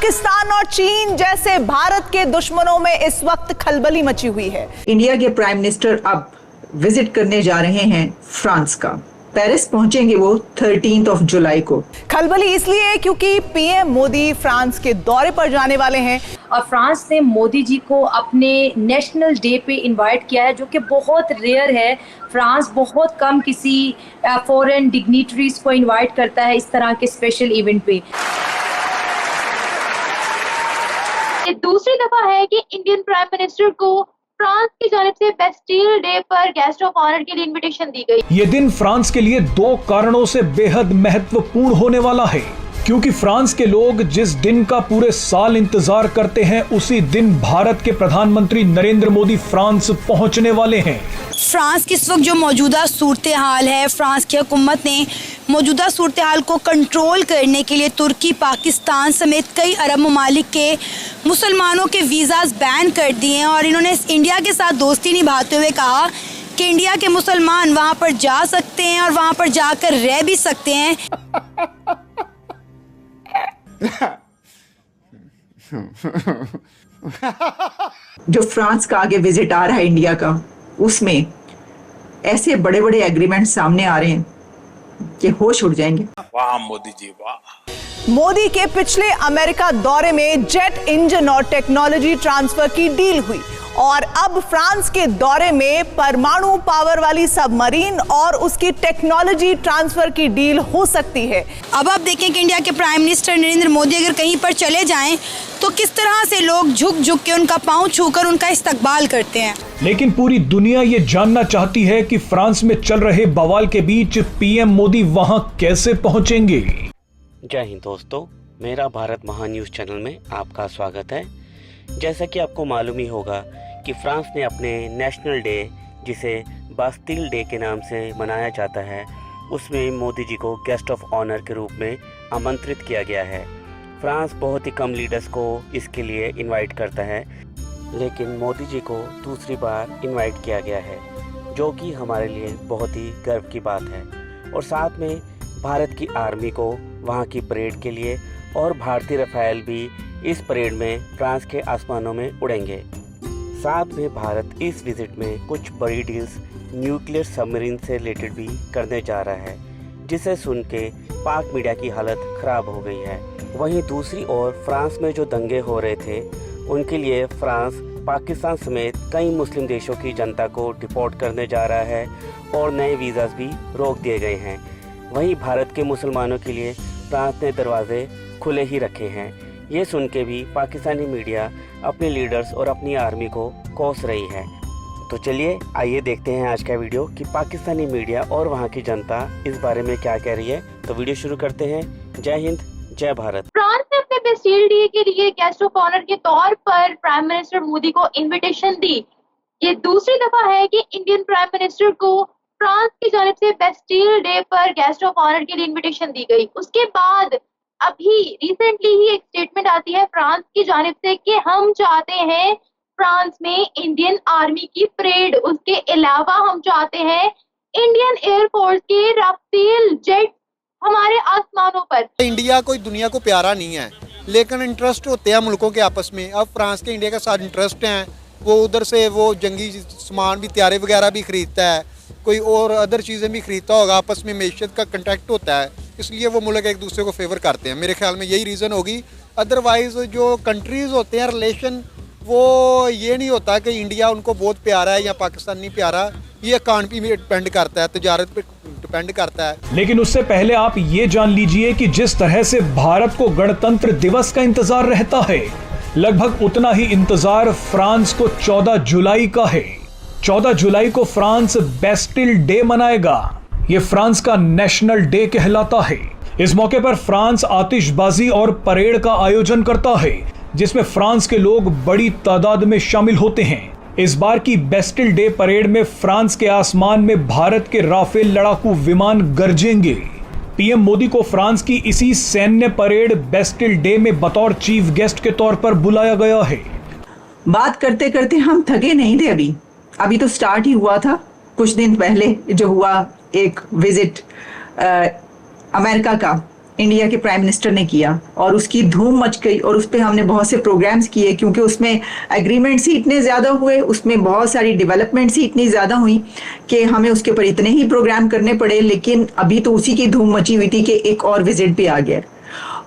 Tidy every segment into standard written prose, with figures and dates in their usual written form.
पाकिस्तान और चीन जैसे भारत के दुश्मनों में इस वक्त खलबली मची हुई है। इंडिया के प्राइम मिनिस्टर अब विजिट करने जा रहे हैं फ्रांस का। पेरिस पहुंचेंगे वो 13 जुलाई को। खलबली इसलिए क्योंकि पीएम मोदी फ्रांस के दौरे पर जाने वाले हैं और फ्रांस ने मोदी जी को अपने नेशनल डे पे इनवाइट किया है, जो कि बहुत रेयर है। फ्रांस बहुत कम किसी फॉरेन डिग्निटरीज को इनवाइट करता है इस तरह के स्पेशल इवेंट पे। ये दूसरी दफा है कि इंडियन प्राइम मिनिस्टर को फ्रांस की जानिब से बेस्टिल डे पर गेस्ट ऑफ ऑनर के लिए इनविटेशन दी गई। ये दिन फ्रांस के लिए दो कारणों से बेहद महत्वपूर्ण होने वाला है, क्योंकि फ्रांस के लोग जिस दिन का पूरे साल इंतजार करते हैं उसी दिन भारत के प्रधानमंत्री नरेंद्र मोदी फ्रांस पहुंचने वाले हैं। फ्रांस की इस वक्त जो मौजूदा सूरत हाल है, फ्रांस की हुकूमत ने मौजूदा सूरत हाल को कंट्रोल करने के लिए तुर्की, पाकिस्तान समेत कई अरब ममालिक के मुसलमानों के वीज़ाज बैन कर दिए हैं और इन्होंने इंडिया के साथ दोस्ती निभाते हुए कहा कि इंडिया के मुसलमान वहाँ पर जा सकते हैं और वहाँ पर जाकर रह भी सकते हैं। जो फ्रांस का आगे विजिट आ रहा है इंडिया का, उसमें ऐसे बड़े बड़े एग्रीमेंट सामने आ रहे हैं कि होश उड़ जाएंगे। वाह मोदी जी वाह। मोदी के पिछले अमेरिका दौरे में जेट इंजन और टेक्नोलॉजी ट्रांसफर की डील हुई और अब फ्रांस के दौरे में परमाणु पावर वाली सबमरीन और उसकी टेक्नोलॉजी ट्रांसफर की डील हो सकती है। अब आप देखें कि इंडिया के प्राइम मिनिस्टर नरेंद्र मोदी अगर कहीं पर चले जाएं तो किस तरह से लोग झुक झुक के उनका पांव छूकर उनका इस्तकबाल करते हैं। लेकिन पूरी दुनिया ये जानना चाहती है कि फ्रांस में चल रहे बवाल के बीच पीएम मोदी वहां कैसे पहुंचेंगे। जय हिंद दोस्तों, मेरा भारत महान न्यूज़ चैनल में आपका स्वागत है। जैसा कि आपको मालूम ही होगा कि फ्रांस ने अपने नेशनल डे, जिसे बास्टिल डे के नाम से मनाया जाता है, उसमें मोदी जी को गेस्ट ऑफ ऑनर के रूप में आमंत्रित किया गया है। फ्रांस बहुत ही कम लीडर्स को इसके लिए इनवाइट करता है, लेकिन मोदी जी को दूसरी बार इनवाइट किया गया है, जो कि हमारे लिए बहुत ही गर्व की बात है। और साथ में भारत की आर्मी को वहाँ की परेड के लिए, और भारतीय रफाल भी इस परेड में फ्रांस के आसमानों में उड़ेंगे। साथ में भारत इस विजिट में कुछ बड़ी डील्स न्यूक्लियर सबमरीन से रिलेटेड भी करने जा रहा है, जिसे सुन के पाक मीडिया की हालत ख़राब हो गई है। वहीं दूसरी ओर फ्रांस में जो दंगे हो रहे थे, उनके लिए फ्रांस पाकिस्तान समेत कई मुस्लिम देशों की जनता को डिपोर्ट करने जा रहा है और नए वीज़ाज भी रोक दिए गए हैं। वहीं भारत के मुसलमानों के लिए फ्रांस ने दरवाजे खुले ही रखे हैं। ये सुन के भी पाकिस्तानी मीडिया अपने लीडर्स और अपनी आर्मी को कोस रही है। तो चलिए आइए देखते हैं आज का वीडियो कि पाकिस्तानी मीडिया और वहाँ की जनता इस बारे में क्या कह रही है। तो वीडियो शुरू करते हैं। जय हिंद, जय भारत। फ्रांस ने अपने बेस्टिल डे के लिए गेस्ट ऑफ ऑनर के तौर पर प्राइम मिनिस्टर मोदी को इनविटेशन दी। ये दूसरी दफा है कि इंडियन प्राइम मिनिस्टर को फ्रांस की जानिब से बेस्टिल डे पर गेस्ट ऑफ ऑनर के लिए इनविटेशन दी गई। उसके बाद अभी रिसेंटली ही एक स्टेटमेंट आती है फ्रांस की जानिब से कि हम चाहते हैं फ्रांस में इंडियन आर्मी की परेड, उसके अलावा हम चाहते हैं इंडियन एयरफोर्स के राफेल जेट हमारे आसमानों पर। इंडिया कोई दुनिया को प्यारा नहीं है, लेकिन इंटरेस्ट होते हैं मुल्कों के आपस में। अब फ्रांस के इंडिया के साथ इंटरेस्ट हैं, वो उधर से वो जंगी सामान भी, तैयारे वगैरह भी खरीदता है, कोई और अदर चीज़ें भी खरीदता होगा, आपस में मैशियत का कंटेक्ट होता है, इसलिए वो मुल्क एक दूसरे को फेवर करते हैं। मेरे ख्याल में यही रीज़न होगी। अदरवाइज़ जो कंट्रीज़ होते हैं रिलेशन, वो ये नहीं होता कि इंडिया उनको बहुत प्यारा है या पाकिस्तान नहीं प्यारा। ये इकॉनमी पे डिपेंड करता है, तजारत पे डिपेंड करता है। लेकिन उससे पहले आप ये जान लीजिए कि जिस तरह से भारत को गणतंत्र दिवस का इंतजार रहता है, लगभग उतना ही इंतजार फ्रांस को 14 जुलाई का है। 14 जुलाई को फ्रांस बेस्टिल डे मनाएगा। ये फ्रांस का नेशनल डे कहलाता है। इस मौके पर फ्रांस आतिशबाजी और परेड का आयोजन करता है, जिसमें फ्रांस के लोग बड़ी तादाद में शामिल होते हैं। इस बार की बेस्टिल डे परेड में फ्रांस के आसमान में भारत के राफेल लड़ाकू विमान गरजेंगे। पीएम मोदी को फ्रांस की इसी सैन्य परेड बेस्टिल डे में बतौर चीफ गेस्ट के तौर पर बुलाया गया है। बात करते करते हम थके नहीं थे। अभी तो स्टार्ट ही हुआ था। कुछ दिन पहले जो हुआ एक विजिट अमेरिका का, इंडिया के प्राइम मिनिस्टर ने किया और उसकी धूम मच गई और उस पर हमने बहुत से प्रोग्राम्स किए, क्योंकि उसमें एग्रीमेंट्स ही इतने ज़्यादा हुए, उसमें बहुत सारी डेवलपमेंट्स ही इतनी ज़्यादा हुई कि हमें उसके ऊपर इतने ही प्रोग्राम करने पड़े। लेकिन अभी तो उसी की धूम मची हुई थी कि एक और विजिट भी आ गया,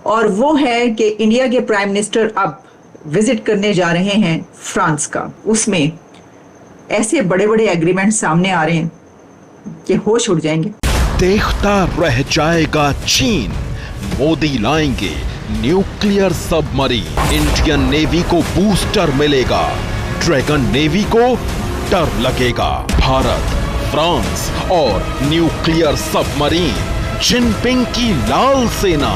और वो है कि इंडिया के प्राइम मिनिस्टर अब विजिट करने जा रहे हैं फ्रांस का। उसमें ऐसे बड़े बड़े एग्रीमेंट सामने आ रहे हैं कि होश उड़ जाएंगे। देखता रह जाएगा चीन, मोदी लाएंगे न्यूक्लियर सबमरीन। इंडियन नेवी को बूस्टर मिलेगा, ड्रैगन नेवी को डर लगेगा। भारत, फ्रांस और न्यूक्लियर सबमरीन, जिनपिंग की लाल सेना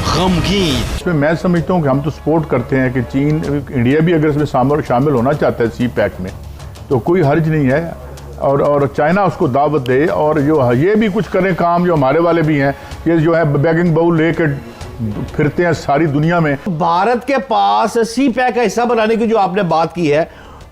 गमगीन। इसमें मैं समझता हूँ कि हम तो सपोर्ट करते हैं कि चीन, इंडिया भी अगर इसमें शामिल होना चाहता है सी पैक में तो कोई हर्ज नहीं है, और चाइना उसको दावत दे, और जो ये भी कुछ करें काम, जो हमारे वाले भी हैं, ये जो है बैगिंग बाउल लेके फिरते हैं सारी दुनिया में। भारत के पास सी पैक का हिस्सा बनाने की जो आपने बात की है,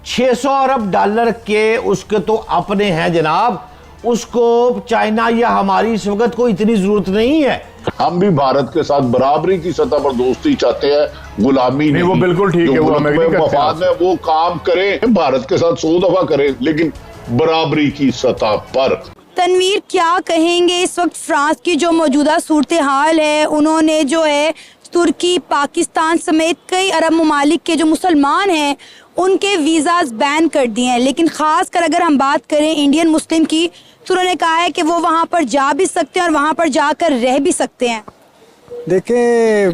600 अरब डॉलर के उसके तो अपने हैं जनाब, उसको चाइना या हमारी इस वक्त को इतनी जरूरत नहीं है। हम भी भारत के साथ बराबरी की सतह पर दोस्ती चाहते हैं, गुलामी नहीं। वो बिल्कुल ठीक है, वो मफाद में वो काम करें, भारत के साथ 100 दफा करें, लेकिन बराबरी की सतह पर। तनवीर, क्या कहेंगे इस वक्त फ्रांस की जो मौजूदा सूरत हाल है, उन्होंने जो है तुर्की, पाकिस्तान समेत कई अरब ममालिक के जो मुसलमान हैं उनके वीज़ाज बैन कर दिए हैं, लेकिन ख़ास कर अगर हम बात करें इंडियन मुस्लिम की तो उन्होंने कहा है कि वो वहाँ पर जा भी सकते हैं और वहाँ पर जाकर रह भी सकते हैं। देखें,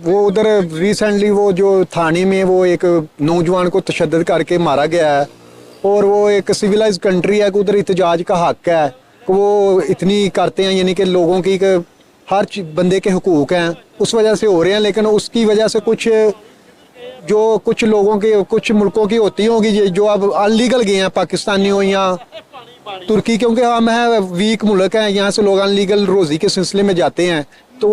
वो उधर रिसेंटली वो जो थाने में वो एक नौजवान को तशद्दुद करके मारा गया है, और वो एक सिविलाइज कंट्री है कि उधर एहतजाज का हक है, वो इतनी करते हैं, यानी कि लोगों की हर बंदे के हुकूक हैं, उस वजह से हो रहे हैं। लेकिन उसकी वजह से कुछ लोगों के, कुछ मुल्कों की होती होंगी जो अब अनलीगल गए हैं, पाकिस्तानी हो या तुर्की, क्योंकि हम है वीक मुल्क हैं, यहाँ से लोग अनलीगल रोज़ी के सिलसिले में जाते हैं, तो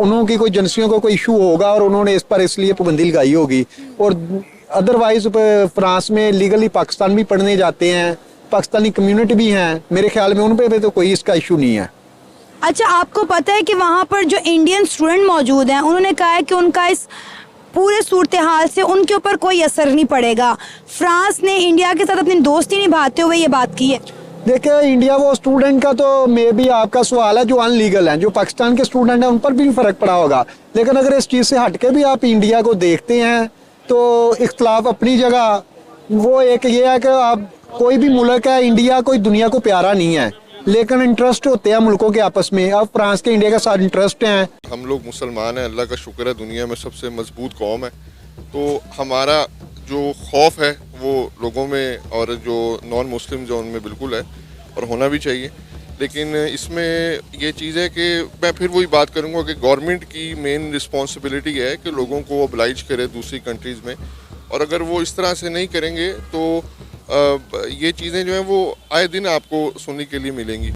उन्हों की कोई एजेंसियों को कोई इशू होगा और उन्होंने इस पर इसलिए पाबंदी लगाई होगी। और अदरवाइज फ्रांस में लीगली पाकिस्तान भी पढ़ने जाते हैं, पाकिस्तानी कम्युनिटी भी हैं, मेरे ख्याल में उन पे तो कोई इसका इशू नहीं है। अच्छा, आपको पता है कि वहाँ पर जो इंडियन स्टूडेंट मौजूद हैं उन्होंने कहा है कि उनका इस पूरे सूरत हाल से उनके ऊपर कोई असर नहीं पड़ेगा। फ्रांस ने इंडिया के साथ अपनी दोस्ती निभाते हुए ये बात की है। देखिए, इंडिया वो स्टूडेंट का तो मे भी आपका सवाल है जो अनलीगल हैं, जो पाकिस्तान के स्टूडेंट हैं उन पर भी फर्क पड़ा होगा, लेकिन अगर इस चीज़ से हट के भी आप इंडिया को देखते हैं तो इख्तलाफ अपनी जगह। वो एक ये है कि आप कोई भी मुल्क है, इंडिया कोई दुनिया को प्यारा नहीं है, लेकिन इंटरेस्ट होते हैं मुल्कों के आपस में। अब फ्रांस के इंडिया के साथ इंटरेस्ट हैं। हम लोग मुसलमान हैं, अल्लाह का शुक्र है, दुनिया में सबसे मजबूत कौम है, तो हमारा जो खौफ है वो लोगों में और जो नॉन मुस्लिम जो उनमें बिल्कुल है और होना भी चाहिए। लेकिन इसमें ये चीज़ है कि मैं फिर वही बात करूँगा कि गवर्नमेंट की मेन रिस्पॉन्सिबिलिटी है कि लोगों को ओब्लाइज करे दूसरी कंट्रीज़ में, और अगर वो इस तरह से नहीं करेंगे तो ये चीज़ें जो हैं वो आए दिन आपको सुनने के लिए मिलेंगी।